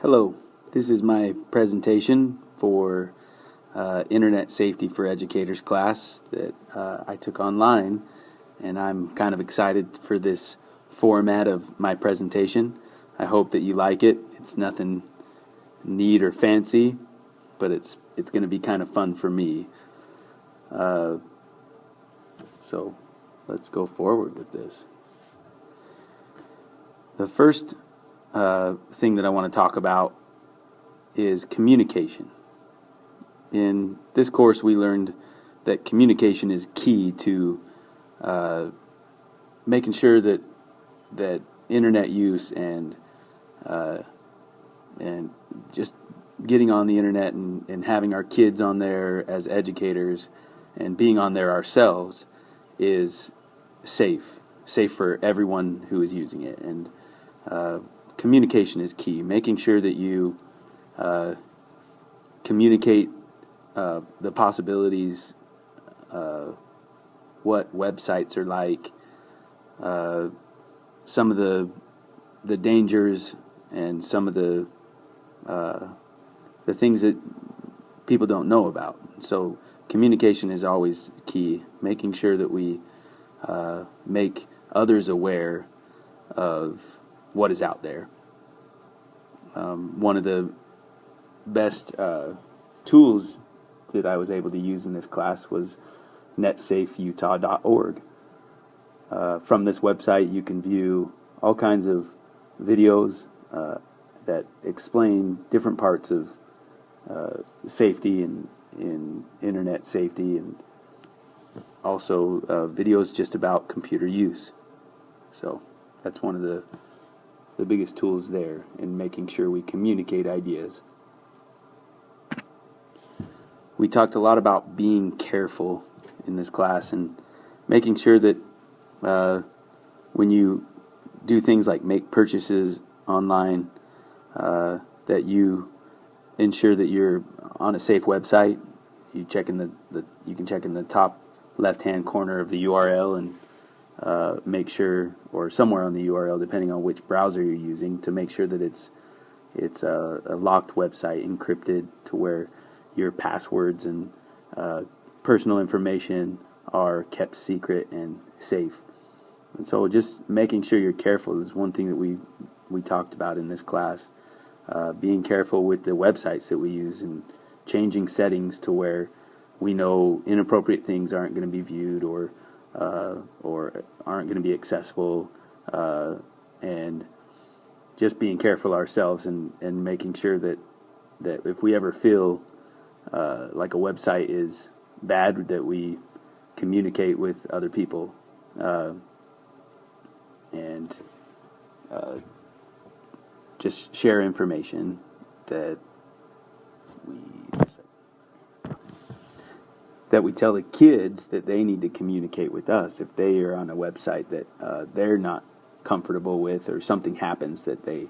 Hello, this is my presentation for Internet Safety for Educators class that I took online, and I'm kind of excited for this format of my presentation. I hope that you like it. It's nothing neat or fancy, but it's going to be kind of fun for me. So let's go forward with this. The first thing that I want to talk about is communication. In this course, we learned that communication is key to making sure that internet use and just getting on the internet and having our kids on there as educators and being on there ourselves is safe for everyone who is using it. And communication is key. Making sure that you communicate the possibilities, what websites are like, some of the dangers, and some of the things that people don't know about. So communication is always key. Making sure that we make others aware of what is out there. One of the best tools that I was able to use in this class was netsafeutah.org. From this website, you can view all kinds of videos that explain different parts of safety and in internet safety, and also videos just about computer use. So that's one of the biggest tools there in making sure we communicate ideas. We talked a lot about being careful in this class and making sure that when you do things like make purchases online, that you ensure that you're on a safe website. You check in you can check in the top left-hand corner of the URL and make sure, or somewhere on the URL, depending on which browser you're using, to make sure that it's a locked website, encrypted, to where your passwords and personal information are kept secret and safe. And so just making sure you're careful is one thing that we talked about in this class. Being careful with the websites that we use and changing settings to where we know inappropriate things aren't going to be viewed or aren't going to be accessible, and just being careful ourselves and making sure that if we ever feel like a website is bad, that we communicate with other people and just share information that we tell the kids that they need to communicate with us if they are on a website that they're not comfortable with, or something happens that they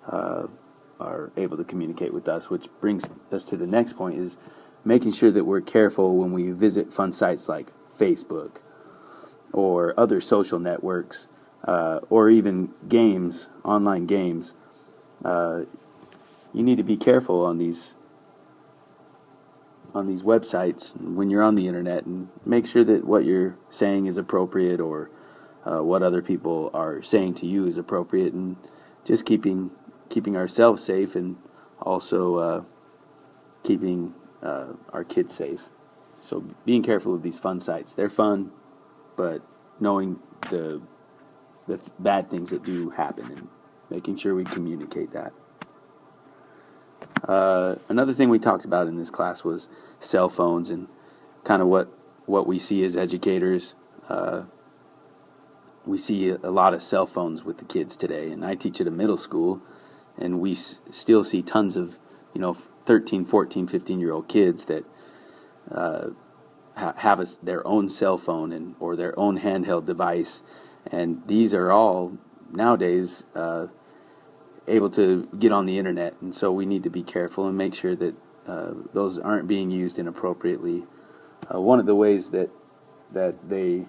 are able to communicate with us. Which brings us to the next point, is making sure that we're careful when we visit fun sites like Facebook or other social networks, or even games, online games. You need to be careful on these websites when you're on the internet, and make sure that what you're saying is appropriate, or what other people are saying to you is appropriate, and just keeping ourselves safe, and also keeping our kids safe. So being careful of these fun sites. They're fun, but knowing the bad things that do happen and making sure we communicate that. Another thing we talked about in this class was cell phones, and kind of what we see as educators. We see a lot of cell phones with the kids today, and I teach at a middle school, and we still see tons of 13, 14, 15-year-old kids that have their own cell phone or their own handheld device, and these are all nowadays able to get on the internet, and so we need to be careful and make sure that those aren't being used inappropriately. One of the ways that they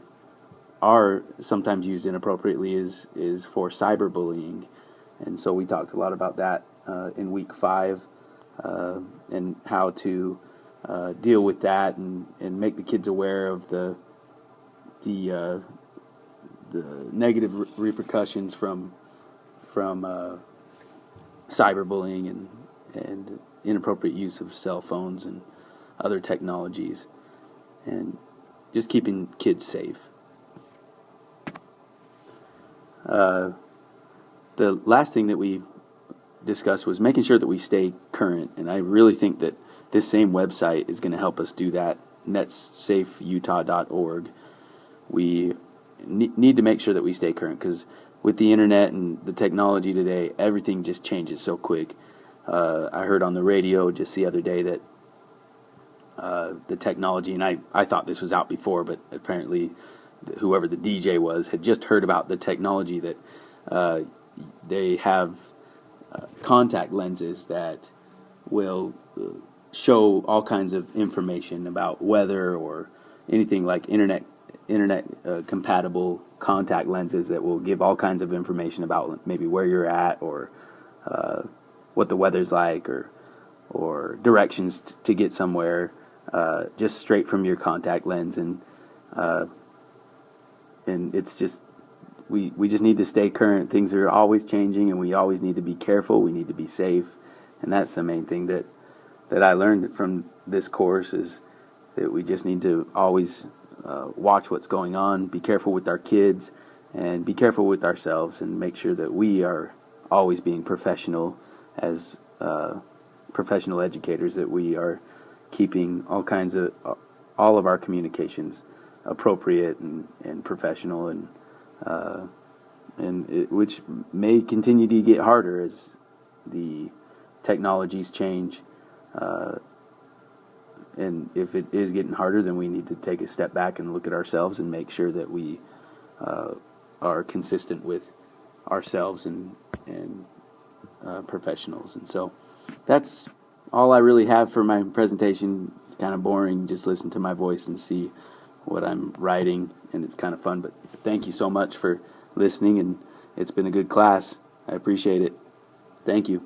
are sometimes used inappropriately is for cyberbullying, and so we talked a lot about that in week 5, and how to deal with that and make the kids aware of the negative repercussions from cyberbullying and inappropriate use of cell phones and other technologies, and just keeping kids safe. The last thing that we discussed was making sure that we stay current, and I really think that this same website is going to help us do that, netsafeutah.org. We need to make sure that we stay current, because with the internet and the technology today, everything just changes so quick. I heard on the radio just the other day that the technology, and I thought this was out before, but apparently whoever the DJ was had just heard about the technology that they have contact lenses that will show all kinds of information about weather or anything, like internet compatible contact lenses that will give all kinds of information about maybe where you're at, or what the weather's like, or directions to get somewhere, just straight from your contact lens. And it's just, we just need to stay current. Things are always changing, and we always need to be careful. We need to be safe, and that's the main thing that I learned from this course, is that we just need to always watch what's going on, be careful with our kids, and be careful with ourselves, and make sure that we are always being professional as professional educators, that we are keeping all of our communications appropriate and professional, and which may continue to get harder as the technologies change. And if it is getting harder, then we need to take a step back and look at ourselves and make sure that we are consistent with ourselves and professionals. And so that's all I really have for my presentation. It's kind of boring. Just listen to my voice and see what I'm writing, and it's kind of fun. But thank you so much for listening, and it's been a good class. I appreciate it. Thank you.